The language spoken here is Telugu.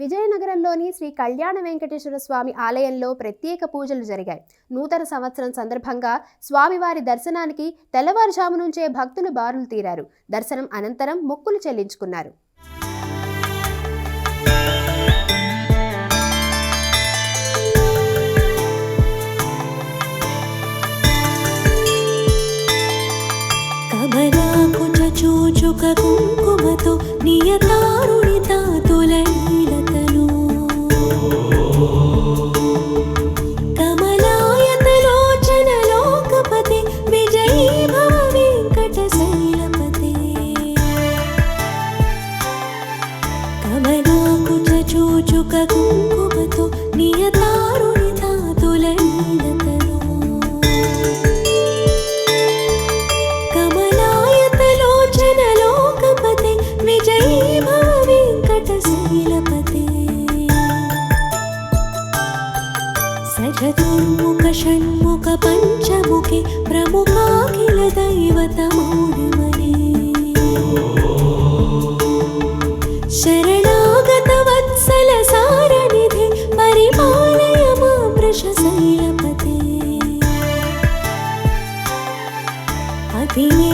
విజయనగరంలోని శ్రీ కళ్యాణ వెంకటేశ్వర స్వామి ఆలయంలో ప్రత్యేక పూజలు జరిగాయి. నూతన సంవత్సరం సందర్భంగా స్వామివారి దర్శనానికి తెల్లవారుజాము నుంచే భక్తులు బారులు తీరారు. దర్శనం అనంతరం మొక్కులు చెల్లించుకున్నారు. చూచుక కుంకుమతో నియతారుని తాతులైలతను కమలాయతలోచన లోకపతి విజయీ భవ వెంకట శైలపతి కమలాకుచ చూచుక కుంకుమతో నియతారుని తాతులైలతను చతుర్ముఖ షణ్ముఖ పంచముఖి ప్రముఖాఖిల దైవతమౌడిమణి శరణాగత వత్సల సారనిధి పరిపాలయ మాం వృషశైలపతే అధినే